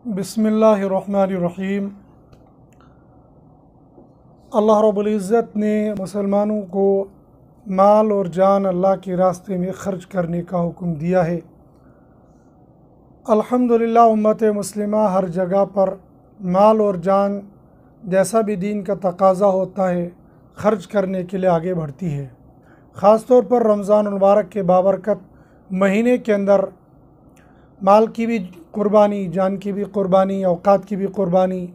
बिस्मिल्लाहिर्रहमानिर्रहीम। अल्लाह रब्बुल इज़्ज़त ने मुसलमानों को माल और जान अल्लाह के रास्ते में ख़र्च करने का हुक्म दिया है। अल्हम्दुलिल्लाह उम्मत मुस्लिमा हर जगह पर माल और जान जैसा भी दीन का तकाज़ा होता है ख़र्च करने के लिए आगे बढ़ती है। ख़ास तौर पर रमज़ान मुबारक के बाबरकत महीने के अंदर माल की भी कुर्बानी, जान की भी कुर्बानी, औकात की भी कुर्बानी।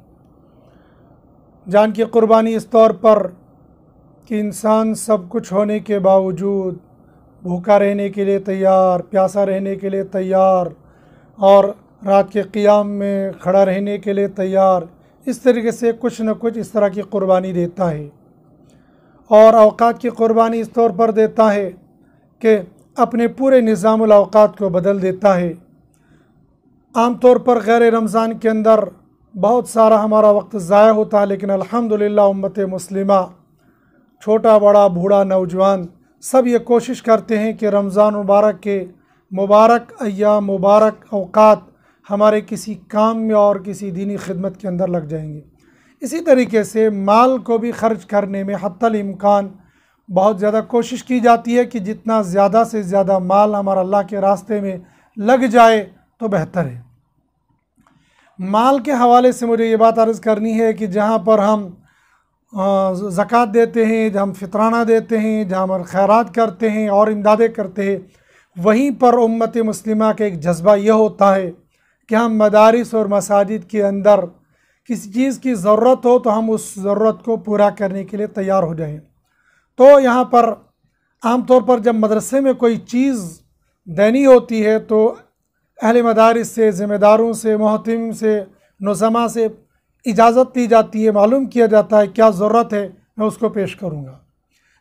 जान की कुर्बानी इस तौर पर कि इंसान सब कुछ होने के बावजूद भूखा रहने के लिए तैयार, प्यासा रहने के लिए तैयार और रात के क़ियाम में खड़ा रहने के लिए तैयार, इस तरीके से कुछ न कुछ इस तरह की कुर्बानी देता है। और औकात की कुर्बानी इस तौर पर देता है कि अपने पूरे निज़ामुल औकात को बदल देता है। आम तौर पर गैर रमज़ान के अंदर बहुत सारा हमारा वक्त ज़ाया होता है, लेकिन अल्हम्दुलिल्लाह उम्मत मुस्लिमा छोटा बड़ा बूढ़ा नौजवान सब ये कोशिश करते हैं कि रमज़ान मुबारक के मुबारक अय्याम, मुबारक औकात हमारे किसी काम में और किसी दीनी खिदमत के अंदर लग जाएंगे। इसी तरीके से माल को भी ख़र्च करने में हत्तल इम्कान बहुत ज़्यादा कोशिश की जाती है कि जितना ज़्यादा से ज़्यादा माल हमारा अल्लाह के रास्ते में लग जाए तो बेहतर है। माल के हवाले से मुझे ये बात अर्ज़ करनी है कि जहाँ पर हम ज़कात देते हैं, जहाँ हम फितराना देते हैं, जहाँ हम खैरात करते हैं और इमदादें करते हैं, वहीं पर उम्मत मुस्लिमा का एक जज्बा यह होता है कि हम मदारिस और मसाजिद के अंदर किसी चीज़ की ज़रूरत हो तो हम उस ज़रूरत को पूरा करने के लिए तैयार हो जाएं। तो यहाँ पर आम तौर पर जब मदरसे में कोई चीज़ देनी होती है तो अहले मदारिस से, ज़िम्मेदारों से, मोहतमिम से, नुज़मा से इजाज़त दी जाती है, मालूम किया जाता है क्या ज़रूरत है, मैं उसको पेश करूँगा।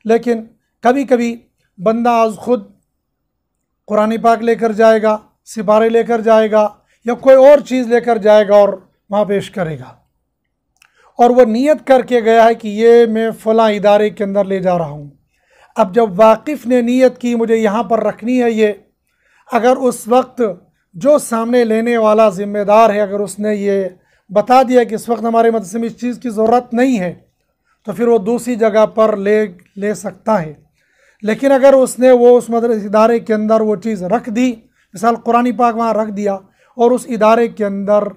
लेकिन कभी कभी बंदा आज ख़ुद कुरान पाक लेकर जाएगा, सिपारे लेकर जाएगा या कोई और चीज़ लेकर जाएगा और वहाँ पेश करेगा, और वह नीयत करके गया है कि ये मैं फ़लाँ इदारे के अंदर ले जा रहा हूँ। अब जब वाकिफ़ ने नीयत की मुझे यहाँ पर रखनी है ये, अगर उस वक्त जो सामने लेने वाला ज़िम्मेदार है अगर उसने ये बता दिया कि इस वक्त हमारे मदरसे में इस चीज़ की ज़रूरत नहीं है, तो फिर वो दूसरी जगह पर ले सकता है। लेकिन अगर उसने वो उस मदरसे इदारे के अंदर वो चीज़ रख दी, मिसाल कुरान पाक वहाँ रख दिया और उस इदारे के अंदर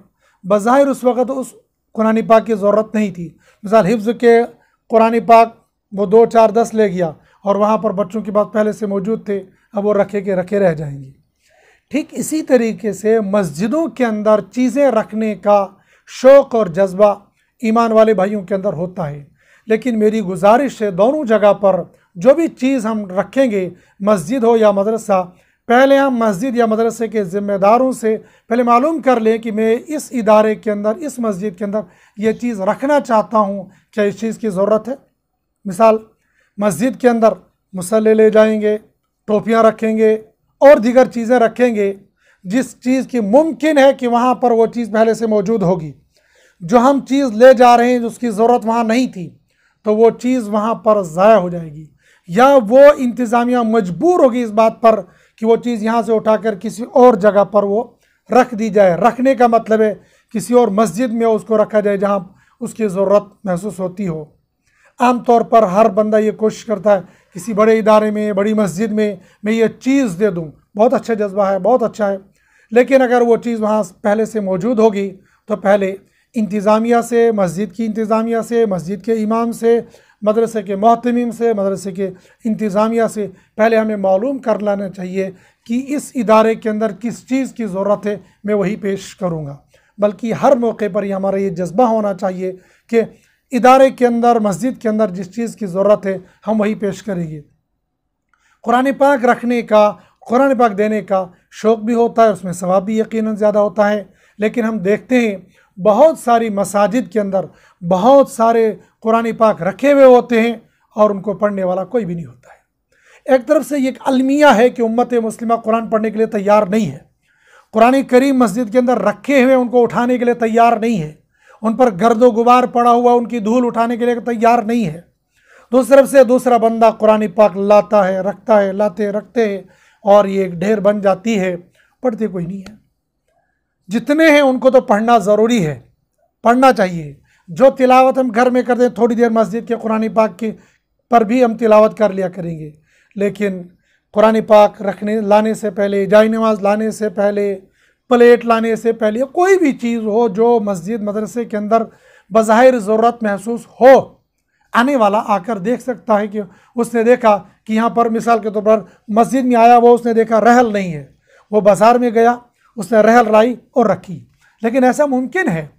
बज़ाहिर उस वक़्त उस कुरान पाक की ज़रूरत नहीं थी, मिसाल हिफ्ज़ के कुरान पाक वो 2, 4, 10 ले गया और वहाँ पर बच्चों के पास पहले से मौजूद थे, अब वो रखे के रखे रह जाएंगे। ठीक इसी तरीके से मस्जिदों के अंदर चीज़ें रखने का शौक़ और जज्बा ईमान वाले भाइयों के अंदर होता है। लेकिन मेरी गुजारिश है दोनों जगह पर जो भी चीज़ हम रखेंगे, मस्जिद हो या मदरसा, पहले हम मस्जिद या मदरसे के ज़िम्मेदारों से पहले मालूम कर लें कि मैं इस इदारे के अंदर, इस मस्जिद के अंदर ये चीज़ रखना चाहता हूँ, क्या इस चीज़ की ज़रूरत है। मिसाल मस्जिद के अंदर मुसल्ले ले जाएंगे, टोपियाँ रखेंगे और दीगर चीज़ें रखेंगे जिस चीज़ की मुमकिन है कि वहाँ पर वो चीज़ पहले से मौजूद होगी। जो हम चीज़ ले जा रहे हैं उसकी ज़रूरत वहाँ नहीं थी, तो वो चीज़ वहाँ पर ज़ाया हो जाएगी, या वो इंतज़ामिया मजबूर होगी इस बात पर कि वो चीज़ यहाँ से उठाकर किसी और जगह पर वो रख दी जाए। रखने का मतलब है किसी और मस्जिद में उसको रखा जाए जहाँ उसकी ज़रूरत महसूस होती हो। आम तौर पर हर बंदा ये कोशिश करता है किसी बड़े इदारे में, बड़ी मस्जिद में मैं ये चीज़ दे दूँ, बहुत अच्छा जज्बा है, बहुत अच्छा है। लेकिन अगर वो चीज़ वहाँ पहले से मौजूद होगी तो पहले इंतज़ामिया से, मस्जिद की इंतज़ामिया से, मस्जिद के इमाम से, मदरसे के मोहतमिम से, मदरसे के इंतज़ामिया से पहले हमें मालूम कर लेना चाहिए कि इस इदारे के अंदर किस चीज़ की ज़रूरत है, मैं वही पेश करूँगा। बल्कि हर मौके पर ही हमारा ये जज्बा होना चाहिए कि इदारे के अंदर, मस्जिद के अंदर जिस चीज़ की ज़रूरत है हम वही पेश करेंगे। कुरान पाक रखने का, कुरान पाक देने का शौक़ भी होता है, उसमें सवाब भी यकीनन ज़्यादा होता है। लेकिन हम देखते हैं बहुत सारी मसाजिद के अंदर बहुत सारे कुरान पाक रखे हुए होते हैं और उनको पढ़ने वाला कोई भी नहीं होता है। एक तरफ से ये एक अलमिया है कि उम्मत मुस्लिमा कुरान पढ़ने के लिए तैयार नहीं है, कुरान करीम मस्जिद के अंदर रखे हुए उनको उठाने के लिए तैयार नहीं है, उन पर गर्दो गुबार पड़ा हुआ उनकी धूल उठाने के लिए तैयार नहीं है। दूसरी तरफ से दूसरा बंदा कुरान पाक लाता है, रखता है, लाते रखते हैं और ये एक ढेर बन जाती है, पढ़ते कोई नहीं है। जितने हैं उनको तो पढ़ना ज़रूरी है, पढ़ना चाहिए। जो तिलावत हम घर में करते हैं, थोड़ी देर मस्जिद के कुरान पाक की पर भी हम तिलावत कर लिया करेंगे, लेकिन कुरान पाक लाने से पहले, जाय नमाज लाने से पहले, प्लेट लाने से पहले, कोई भी चीज़ हो जो मस्जिद मदरसे के अंदर बज़ाहिर ज़रूरत महसूस हो, आने वाला आकर देख सकता है कि उसने देखा कि यहाँ पर मिसाल के तौर पर मस्जिद में आया, वो उसने देखा रहल नहीं है, वो बाज़ार में गया, उसने रहल लाई और रखी। लेकिन ऐसा मुमकिन है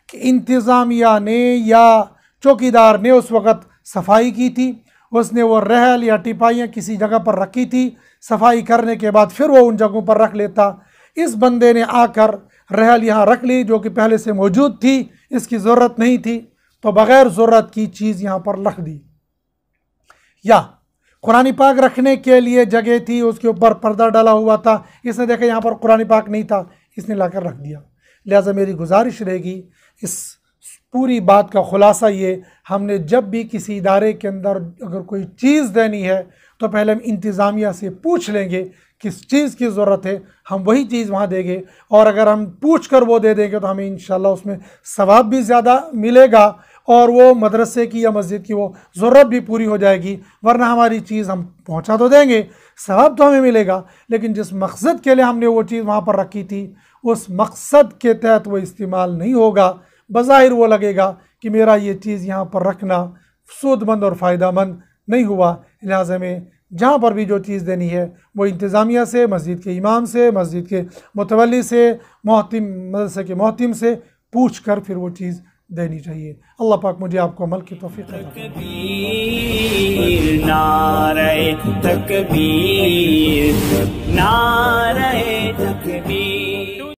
कि इंतज़ामिया ने या चौकीदार ने उस वक़्त सफाई की थी, उसने वो रहल या टिपाइयाँ किसी जगह पर रखी थी, सफाई करने के बाद फिर वो उन जगहों पर रख लेता। इस बंदे ने आकर रहल यहाँ रख ली जो कि पहले से मौजूद थी, इसकी ज़रूरत नहीं थी, तो बग़ैर ज़रूरत की चीज़ यहाँ पर रख दी। या कुरान पाक रखने के लिए जगह थी, उसके ऊपर पर्दा डाला हुआ था, इसने देखा यहाँ पर कुरान पाक नहीं था, इसने लाकर रख दिया। लिहाजा मेरी गुजारिश रहेगी, इस पूरी बात का खुलासा ये, हमने जब भी किसी इदारे के अंदर अगर कोई चीज़ देनी है तो पहले हम इंतज़ामिया से पूछ लेंगे किस चीज़ की ज़रूरत है, हम वही चीज़ वहाँ देंगे। और अगर हम पूछ कर वो दे देंगे तो हमें इंशाल्लाह उसमें सवाब भी ज़्यादा मिलेगा और वो मदरसे की या मस्जिद की वो ज़रूरत भी पूरी हो जाएगी। वरना हमारी चीज़ हम पहुँचा तो देंगे, सवाब तो हमें मिलेगा, लेकिन जिस मकसद के लिए हमने वो चीज़ वहाँ पर रखी थी उस मकसद के तहत वो इस्तेमाल नहीं होगा। बज़ाहिर वो लगेगा कि मेरा ये चीज़ यहाँ पर रखना सूदमंद और फ़ायदामंद नहीं हुआ। लिहाजा में जहाँ पर भी जो चीज़ देनी है वो इंतज़ामिया से, मस्जिद के इमाम से, मस्जिद के मुतवल्ली से, मोहतिम, मदरसे के मोहतिम से पूछ कर फिर वो चीज़ देनी चाहिए। अल्लाह पाक मुझे आपको अमल की तौफीक अता फरमाए। नारे तकबीर, नारे तकबीर।